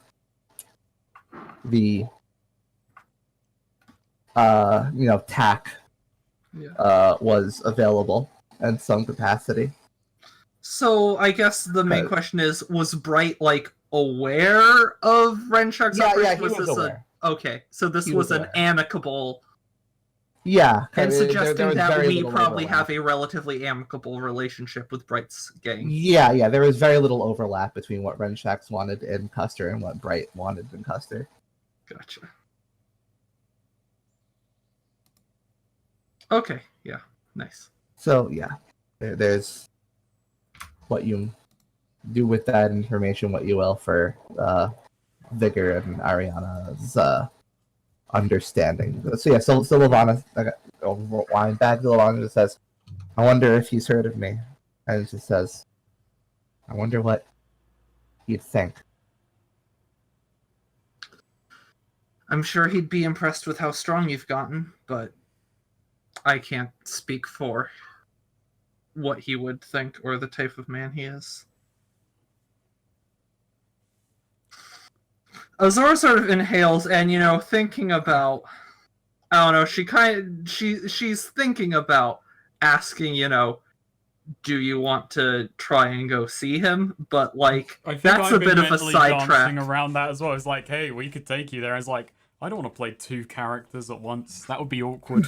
Speaker 1: the TAC was available in some capacity.
Speaker 2: So I guess the main question is: was Bright aware of Renshuck's operation?
Speaker 1: Yeah, he was aware.
Speaker 2: Okay, so this was an amicable.
Speaker 1: Yeah,
Speaker 2: and suggesting that we probably have a relatively amicable relationship with Bright's gang.
Speaker 1: Yeah, there was very little overlap between what Renshucks wanted in Custer and what Bright wanted in Custer.
Speaker 2: Gotcha. Okay, yeah, nice.
Speaker 1: So yeah, there's what you do with that information, what you will, for Vigor and Ariana's understanding. So yeah, so Levana, wine back to Levana, just says, "I wonder if he's heard of me," and it just says, "I wonder what he'd think."
Speaker 2: I'm sure he'd be impressed with how strong you've gotten, but I can't speak for what he would think or the type of man he is. Azora sort of inhales and, thinking about, I don't know, she's thinking about asking, do you want to try and go see him? But that's a bit of a sidetrack.
Speaker 4: Around that as well. It's like, hey, we could take you there. It's like, I don't want to play two characters at once. That would be awkward.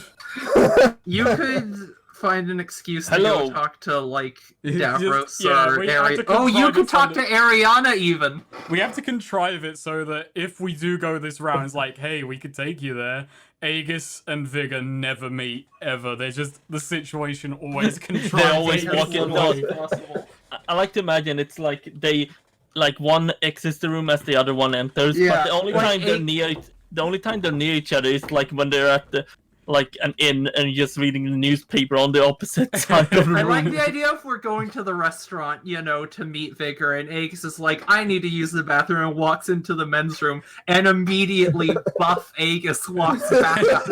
Speaker 2: You could find an excuse to go talk to Davros or Ariana. Oh, you could talk to Ariana even.
Speaker 4: We have to contrive it so that if we do go this round, it's like, hey, we could take you there. Aegis and Vigor never meet ever. They're just the situation always contrived.
Speaker 3: They always walk in. I like to imagine it's like they like one exits the room as the other one enters.
Speaker 2: Yeah,
Speaker 3: but the only
Speaker 2: like
Speaker 3: time they're near each other is like when they're at an inn and just reading the newspaper on the opposite side of the room.
Speaker 2: I like the idea if we're going to the restaurant, to meet Vigor, and Aegis is like, I need to use the bathroom, and walks into the men's room, and immediately buff Aegis walks back out.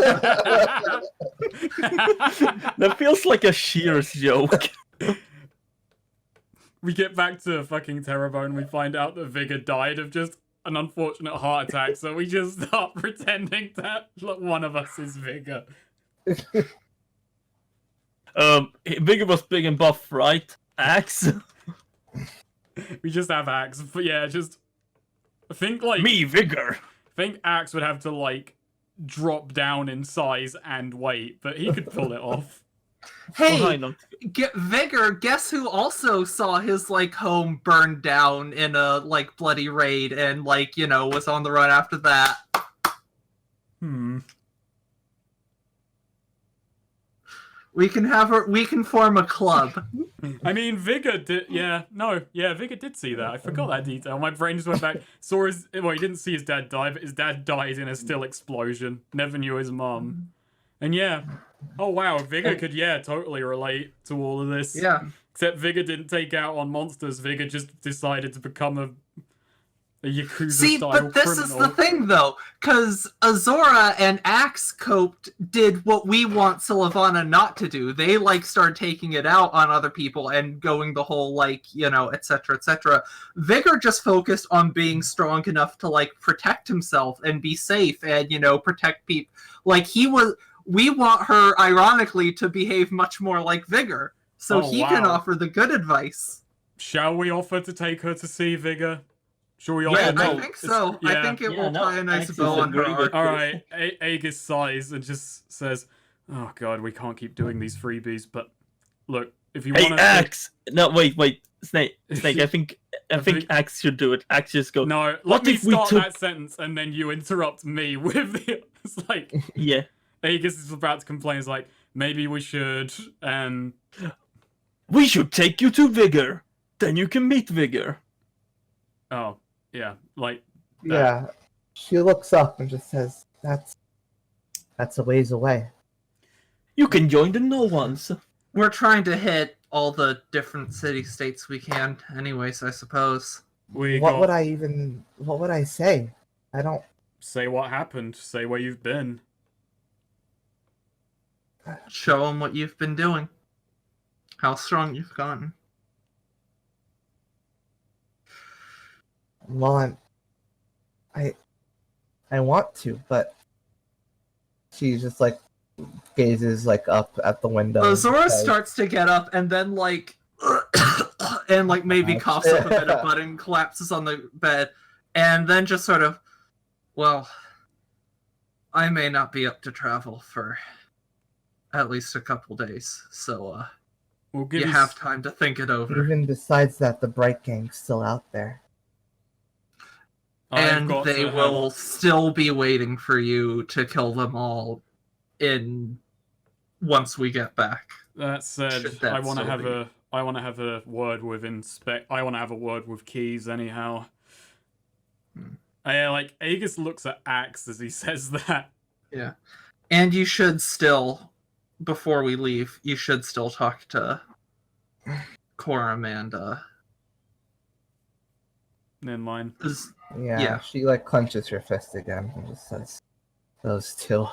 Speaker 3: That feels like a Shears joke.
Speaker 4: We get back to fucking Terrebone, we find out that Vigor died of just an unfortunate heart attack, so we just start pretending that one of us is Vigor.
Speaker 3: Vigor was big and buff, right? Axe?
Speaker 4: We just have Axe, but yeah, just... I think,
Speaker 3: Me, Vigor!
Speaker 4: I think Axe would have to, drop down in size and weight, but he could pull it off.
Speaker 2: Hey, Vigor, guess who also saw his, home burned down in a, bloody raid and, was on the run after that? We can form a club.
Speaker 4: I mean, Vigor did, Vigor did see that. I forgot that detail. My brain just went back, he didn't see his dad die, but his dad died in a still explosion. Never knew his mum. And oh wow, Vigor could, totally relate to all of this.
Speaker 2: Yeah.
Speaker 4: Except Vigor didn't take out on monsters, Vigor just decided to become a Yakuza-style criminal.
Speaker 2: But this is the thing, though, because Azora and Axe did what we want Sylvana not to do. They, started taking it out on other people and going the whole, etc., etc. Vigor just focused on being strong enough to, protect himself and be safe and, protect people. We want her, ironically, to behave much more like Vigor, so he can offer the good advice.
Speaker 4: Shall we offer to take her to see Vigor? Shall we offer?
Speaker 2: Yeah, I think so. I think it will tie a nice bow on her arc.
Speaker 4: Alright, Aegis sighs and just says, oh god, we can't keep doing these freebies, but look, if you want to...
Speaker 3: Axe! No, wait, Snake, I think Axe should do it. Axe just go...
Speaker 4: No, let me start that sentence and then you interrupt me with the... It's like...
Speaker 3: Yeah.
Speaker 4: Aegis is about to complain, it's like, maybe we should,
Speaker 3: We should take you to Vigor! Then you can meet Vigor!
Speaker 4: Oh, yeah,
Speaker 1: Yeah, she looks up and just says, that's a ways away.
Speaker 3: You can join the No Ones!
Speaker 2: We're trying to hit all the different city-states we can, anyways, I suppose.
Speaker 1: What would I say? I don't...
Speaker 4: Say what happened, say where you've been.
Speaker 2: Show them what you've been doing. How strong you've gotten.
Speaker 1: Well, I want to, but she just gazes up at the window.
Speaker 2: Azora starts to get up and then and maybe coughs up a bit of blood and collapses on the bed, and then just sort of, well, I may not be up to travel for at least a couple days, so you have time to think it over.
Speaker 1: Even besides that, the Bright Gang's still out there.
Speaker 2: And they will still be waiting for you to kill them all once we get back.
Speaker 4: That said, I want to have a word with Keys anyhow. Aegis looks at Axe as he says that.
Speaker 2: Yeah. And you should still, before we leave, you should still talk to Coram and
Speaker 4: Inline.
Speaker 1: Yeah, she clenches her fist again and just says, those two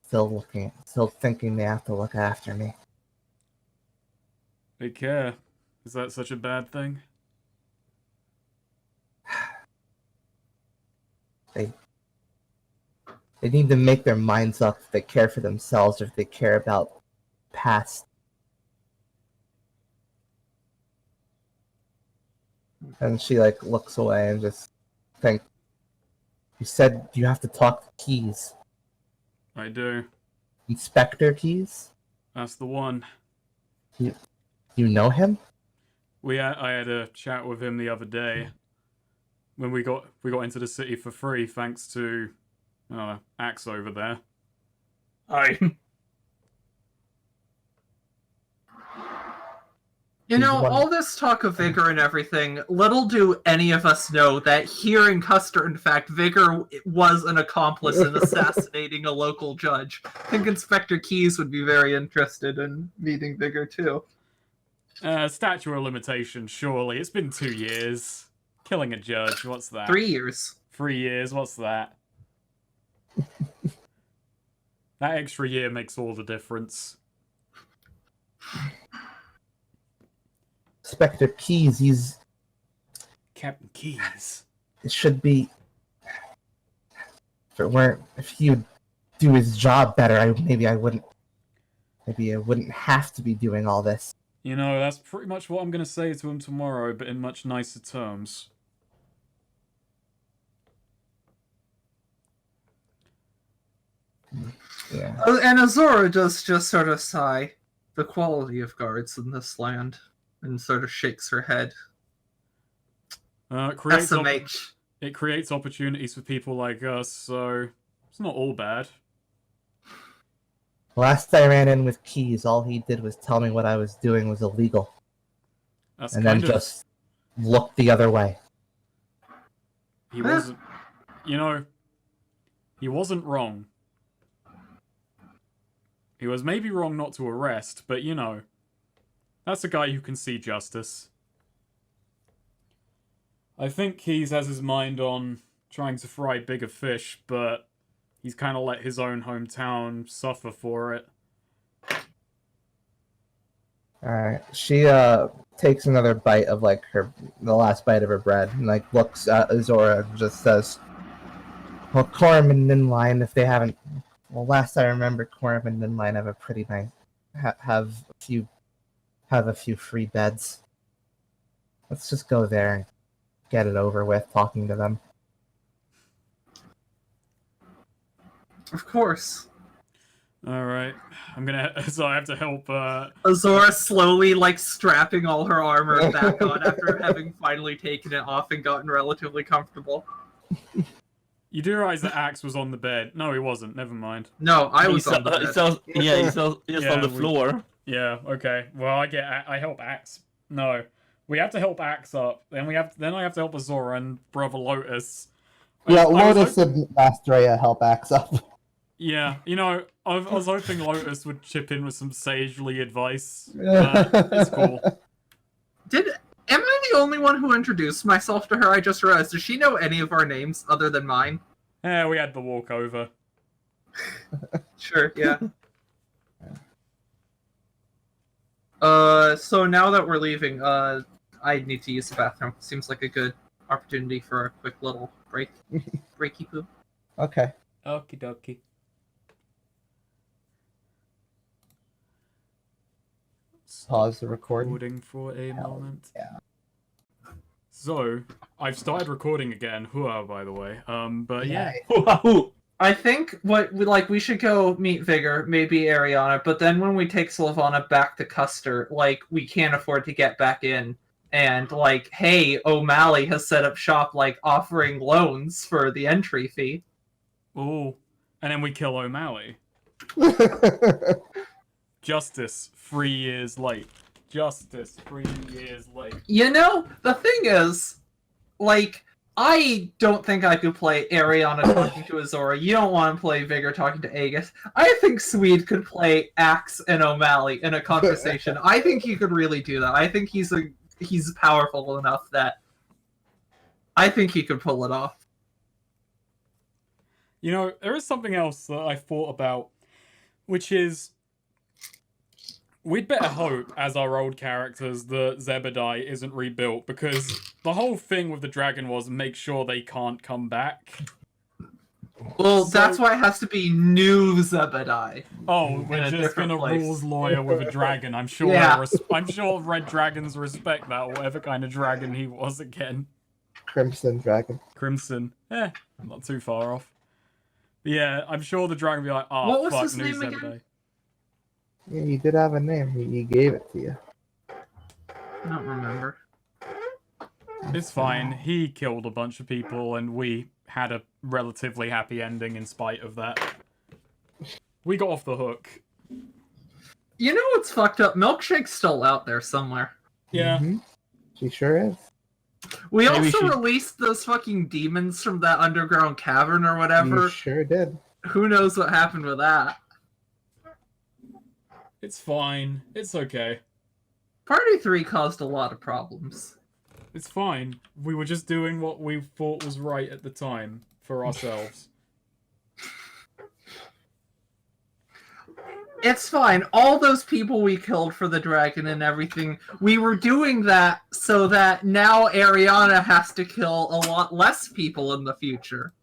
Speaker 1: still thinking they have to look after me.
Speaker 4: They care. Is that such a bad thing?
Speaker 1: They need to make their minds up if they care for themselves or if they care about past. And she looks away and just think, you said you have to talk to Keys.
Speaker 4: I do.
Speaker 1: Inspector Keys?
Speaker 4: That's the one.
Speaker 1: You know him?
Speaker 4: I had a chat with him the other day when we got into the city for free thanks to Axe over there.
Speaker 2: You know, all this talk of Vigor and everything, little do any of us know that here in Custer, in fact, Vigor was an accomplice in assassinating a local judge. I think Inspector Keyes would be very interested in meeting Vigor, too.
Speaker 4: Statute of limitations, surely. It's been 2 years. Killing a judge, what's that?
Speaker 2: 3 years.
Speaker 4: 3 years, what's that? That extra year makes all the difference.
Speaker 1: Inspector Keyes, he's...
Speaker 4: Captain Keyes.
Speaker 1: It should be... If he'd do his job better, maybe I wouldn't have to be doing all this.
Speaker 4: You know, that's pretty much what I'm going to say to him tomorrow, but in much nicer terms.
Speaker 1: Yeah.
Speaker 2: And Azora does just sort of sigh. The quality of guards in this land. And sort of shakes her head.
Speaker 4: It creates opportunities for people like us, so it's not all bad.
Speaker 1: Last I ran in with Keyes, all he did was tell me what I was doing was illegal.
Speaker 4: That's
Speaker 1: and then just looked the other way.
Speaker 4: He wasn't... You know, he wasn't wrong. He was maybe wrong not to arrest, but you know, that's a guy who can see justice. I think Keyes has his mind on trying to fry bigger fish, but he's kind of let his own hometown suffer for it.
Speaker 1: Alright, she takes another bite of like the last bite of her bread and like looks at Azora and just says, well, Coram and Ninline, if they haven't, well, last I remember, Coram and Ninline have a pretty nice, have a few free beds. Let's just go there and get it over with talking to them.
Speaker 2: Of course.
Speaker 4: Alright, so I have to help,
Speaker 2: Azora slowly, like, strapping all her armor back on after having finally taken it off and gotten relatively comfortable.
Speaker 4: You do realize that Axe was on the bed. No, he wasn't. Never mind.
Speaker 2: No, I was on the bed.
Speaker 3: He's on the floor.
Speaker 4: Yeah, okay. Well, I help Axe. No. We have to help Axe up. Then I have to help Azora and Brother Lotus.
Speaker 1: Yeah, Lotus and Mastrea help Axe up.
Speaker 4: Yeah, you know, I was hoping Lotus would chip in with some sagely advice. It's cool.
Speaker 2: Am I the only one who introduced myself to her? I just realized. Does she know any of our names other than mine?
Speaker 4: Yeah, we had the walkover.
Speaker 2: Sure, yeah. So now that we're leaving, I need to use the bathroom. Seems like a good opportunity for a quick little break. Breaky poo.
Speaker 1: Okay.
Speaker 4: Okie dokie.
Speaker 1: Pause the recording.
Speaker 4: Recording for a moment.
Speaker 1: Yeah.
Speaker 4: So, I've started recording again. Hua, by the way. But yeah.
Speaker 2: I think we should go meet Vigor, maybe Ariana, but then when we take Sylvana back to Custer, like, we can't afford to get back in. And, like, hey, O'Malley has set up shop, like, offering loans for the entry fee.
Speaker 4: Oh, and then we kill O'Malley. Justice, 3 years late. Justice, 3 years late.
Speaker 2: You know, the thing is, like, I don't think I could play Ariana talking to Azora. You don't want to play Vigor talking to Aegis. I think Swede could play Axe and O'Malley in a conversation. I think he could really do that. I think he's powerful enough that I think he could pull it off.
Speaker 4: You know, there is something else that I thought about, which is we'd better hope, as our old characters, that Zebedee isn't rebuilt, because the whole thing with the dragon was make sure they can't come back.
Speaker 2: Well, that's why it has to be new Zebedee.
Speaker 4: Oh, we're just gonna rules lawyer with a dragon. I'm sure.
Speaker 2: Yeah.
Speaker 4: I'm sure red dragons respect that, whatever kind of dragon he was again.
Speaker 1: Crimson dragon.
Speaker 4: Crimson. Not too far off. But yeah, I'm sure the dragon will be like, oh,
Speaker 2: what was
Speaker 4: fuck,
Speaker 2: his
Speaker 4: new
Speaker 2: name
Speaker 4: Zebedee.
Speaker 2: again?
Speaker 1: Yeah, you did have a name. He gave it to you.
Speaker 2: I don't remember.
Speaker 4: It's fine. He killed a bunch of people, and we had a relatively happy ending in spite of that. We got off the hook.
Speaker 2: You know what's fucked up? Milkshake's still out there somewhere.
Speaker 4: Yeah.
Speaker 1: Mm-hmm. She sure is.
Speaker 2: We
Speaker 3: Maybe
Speaker 2: also
Speaker 3: she-
Speaker 2: released those fucking demons from that underground cavern or whatever.
Speaker 1: You sure did.
Speaker 2: Who knows what happened with that?
Speaker 4: It's fine. It's okay.
Speaker 2: Party 3 caused a lot of problems.
Speaker 4: It's fine. We were just doing what we thought was right at the time for ourselves.
Speaker 2: It's fine. All those people we killed for the dragon and everything, we were doing that so that now Ariana has to kill a lot less people in the future.